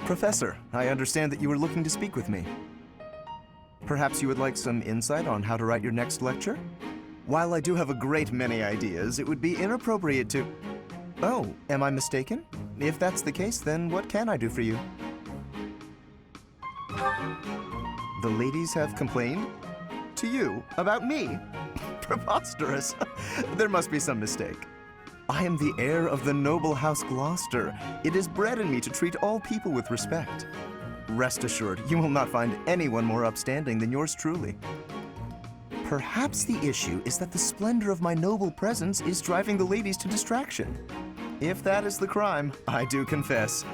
Professor, I understand that you were looking to speak with me. Perhaps you would like some insight on how to write your next lecture? While I do have a great many ideas, it would be inappropriate to... Oh, am I mistaken? If that's the case, then what can I do for you? The ladies have complained? To you? About me? Preposterous. There must be some mistake. I am the heir of the noble House Gloucester. It is bred in me to treat all people with respect. Rest assured, you will not find anyone more upstanding than yours truly. Perhaps the issue is that the splendor of my noble presence is driving the ladies to distraction. If that is the crime, I do confess.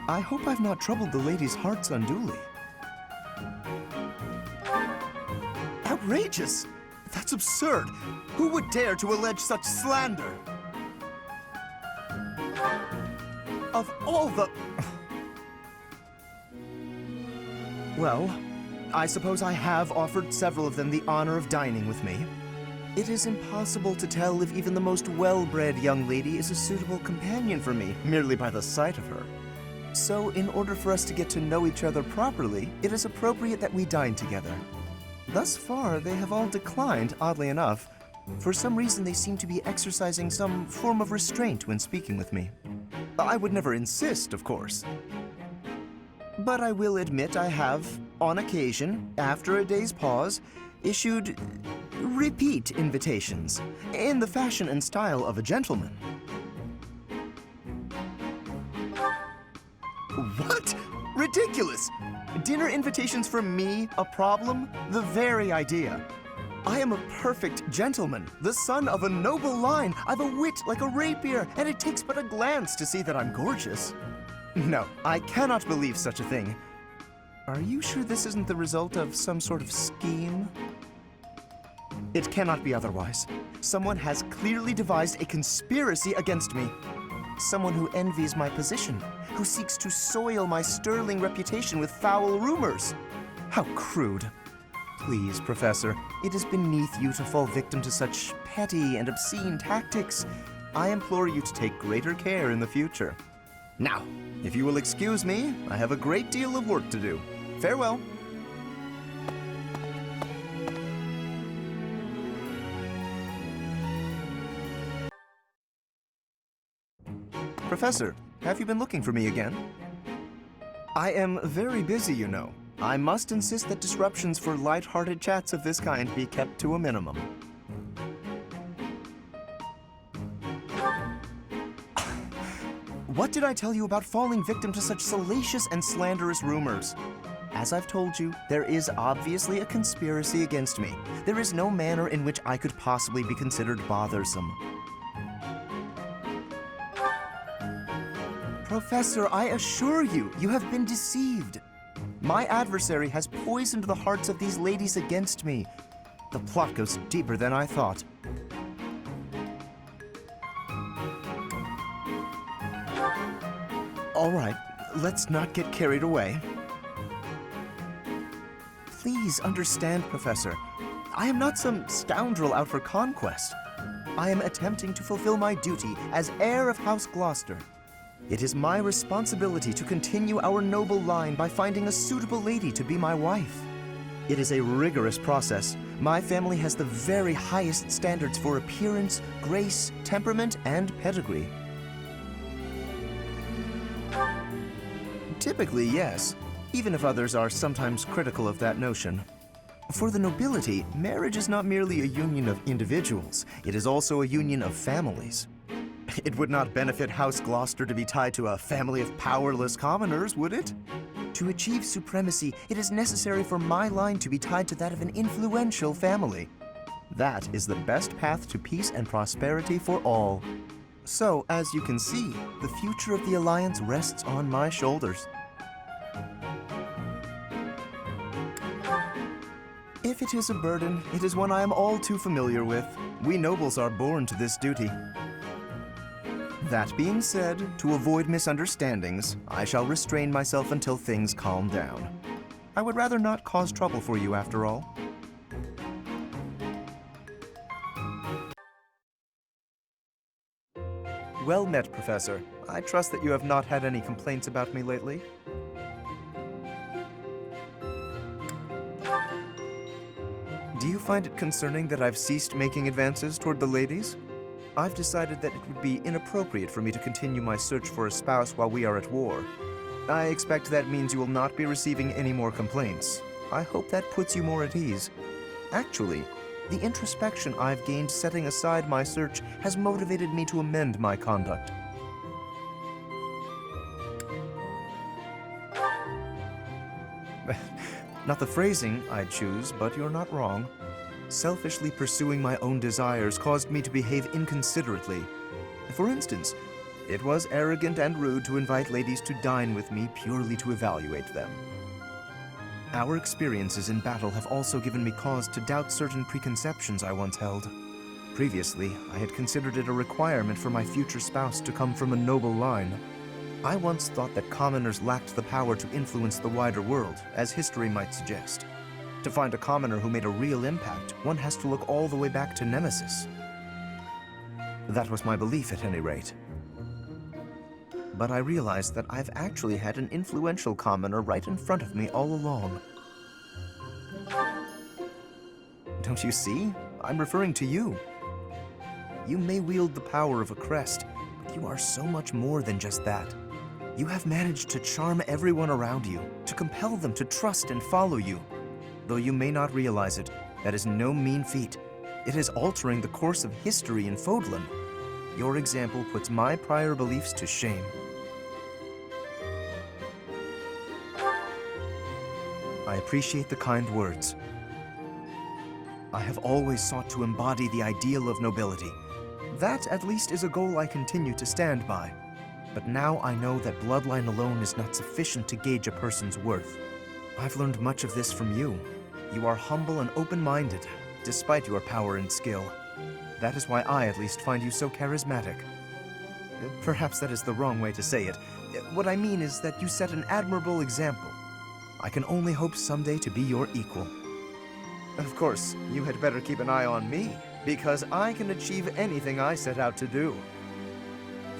I hope I've not troubled the ladies' hearts unduly. Outrageous! That's absurd! Who would dare to allege such slander? Of all the... Well, I suppose I have offered several of them the honor of dining with me. It is impossible to tell if even the most well-bred young lady is a suitable companion for me, merely by the sight of her. So, in order for us to get to know each other properly, it is appropriate that we dine together. Thus far, they have all declined, oddly enough. For some reason, they seem to be exercising some form of restraint when speaking with me. I would never insist, of course. But I will admit I have, on occasion, after a day's pause, issued repeat invitations, in the fashion and style of a gentleman. What? Ridiculous! Dinner invitations for me a problem? The very idea. I am a perfect gentleman, the son of a noble line. I've a wit like a rapier, and it takes but a glance to see that I'm gorgeous. No, I cannot believe such a thing. Are you sure this isn't the result of some sort of scheme? It cannot be otherwise. Someone has clearly devised a conspiracy against me. Someone who envies my position, who seeks to soil my sterling reputation with foul rumors. How crude. Please, Professor, it is beneath you to fall victim to such petty and obscene tactics. I implore you to take greater care in the future. Now, if you will excuse me, I have a great deal of work to do. Farewell. Professor, have you been looking for me again? I am very busy, you know. I must insist that disruptions for light-hearted chats of this kind be kept to a minimum. What did I tell you about falling victim to such salacious and slanderous rumors? As I've told you, there is obviously a conspiracy against me. There is no manner in which I could possibly be considered bothersome. Professor, I assure you, you have been deceived. My adversary has poisoned the hearts of these ladies against me. The plot goes deeper than I thought. All right, let's not get carried away. Please understand, Professor. I am not some scoundrel out for conquest. I am attempting to fulfill my duty as heir of House Gloucester. It is my responsibility to continue our noble line by finding a suitable lady to be my wife. It is a rigorous process. My family has the very highest standards for appearance, grace, temperament, and pedigree. Typically, yes, even if others are sometimes critical of that notion. For the nobility, marriage is not merely a union of individuals, it is also a union of families. It would not benefit House Gloucester to be tied to a family of powerless commoners, would it? To achieve supremacy, it is necessary for my line to be tied to that of an influential family. That is the best path to peace and prosperity for all. So, as you can see, the future of the Alliance rests on my shoulders. If it is a burden, it is one I am all too familiar with. We nobles are born to this duty. That being said, to avoid misunderstandings, I shall restrain myself until things calm down. I would rather not cause trouble for you after all. Well met, Professor. I trust that you have not had any complaints about me lately. Do you find it concerning that I've ceased making advances toward the ladies? I've decided that it would be inappropriate for me to continue my search for a spouse while we are at war. I expect that means you will not be receiving any more complaints. I hope that puts you more at ease. Actually, the introspection I've gained setting aside my search has motivated me to amend my conduct. Not the phrasing I'd choose, but you're not wrong. Selfishly pursuing my own desires caused me to behave inconsiderately. For instance, it was arrogant and rude to invite ladies to dine with me purely to evaluate them. Our experiences in battle have also given me cause to doubt certain preconceptions I once held. Previously, I had considered it a requirement for my future spouse to come from a noble line. I once thought that commoners lacked the power to influence the wider world, as history might suggest. To find a commoner who made a real impact, one has to look all the way back to Nemesis. That was my belief, at any rate. But I realized that I've actually had an influential commoner right in front of me all along. Don't you see? I'm referring to you. You may wield the power of a crest, but you are so much more than just that. You have managed to charm everyone around you, to compel them to trust and follow you. Though you may not realize it, that is no mean feat. It is altering the course of history in Fodlan. Your example puts my prior beliefs to shame. I appreciate the kind words. I have always sought to embody the ideal of nobility. That, at least, is a goal I continue to stand by. But now I know that bloodline alone is not sufficient to gauge a person's worth. I've learned much of this from you. You are humble and open-minded, despite your power and skill. That is why I, at least, find you so charismatic. Perhaps that is the wrong way to say it. What I mean is that you set an admirable example. I can only hope someday to be your equal. Of course, you had better keep an eye on me, because I can achieve anything I set out to do.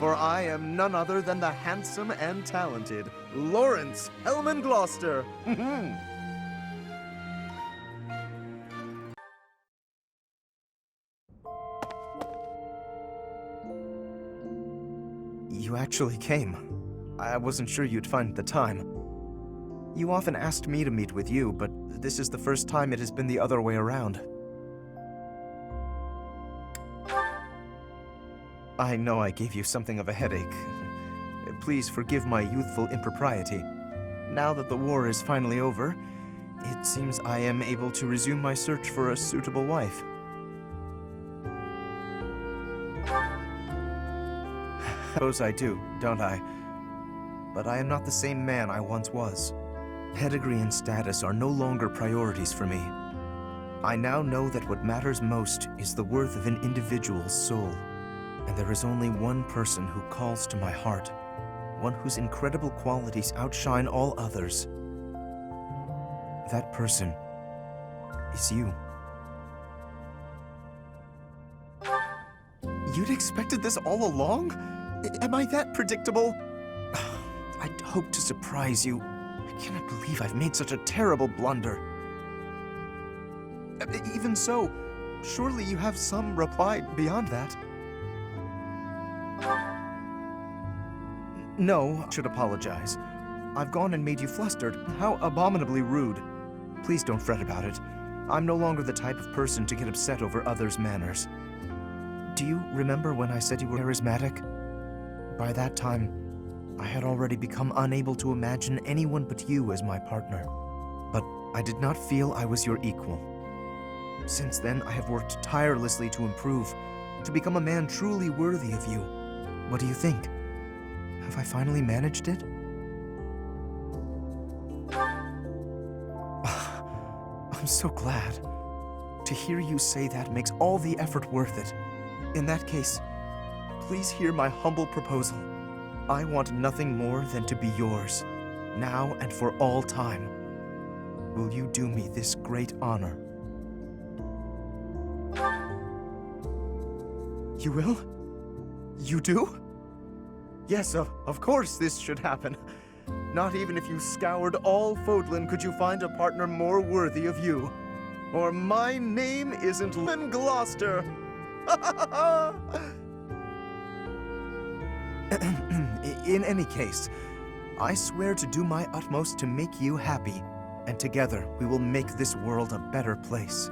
For I am none other than the handsome and talented Lawrence Hellman Gloucester. You actually came. I wasn't sure you'd find the time. You often asked me to meet with you, but this is the first time it has been the other way around. I know I gave you something of a headache. Please forgive my youthful impropriety. Now that the war is finally over, it seems I am able to resume my search for a suitable wife. Suppose I do, don't I? But I am not the same man I once was. Pedigree and status are no longer priorities for me. I now know that what matters most is the worth of an individual's soul. And there is only one person who calls to my heart, one whose incredible qualities outshine all others. That person is you. You'd expected this all along? Am I that predictable? I'd hoped to surprise you. I cannot believe I've made such a terrible blunder. Even so, surely you have some reply beyond that. No, I should apologize. I've gone and made you flustered. How abominably rude. Please don't fret about it. I'm no longer the type of person to get upset over others' manners. Do you remember when I said you were charismatic? By that time, I had already become unable to imagine anyone but you as my partner. But I did not feel I was your equal. Since then, I have worked tirelessly to improve, to become a man truly worthy of you. What do you think? Have I finally managed it? I'm so glad. To hear you say that makes all the effort worth it. In that case, please hear my humble proposal. I want nothing more than to be yours, now and for all time. Will you do me this great honor? You will? You do? Yes, of course this should happen. Not even if you scoured all Fodlan could you find a partner more worthy of you. or my name isn't Lynn Gloucester. In any case, I swear to do my utmost to make you happy, and together we will make this world a better place.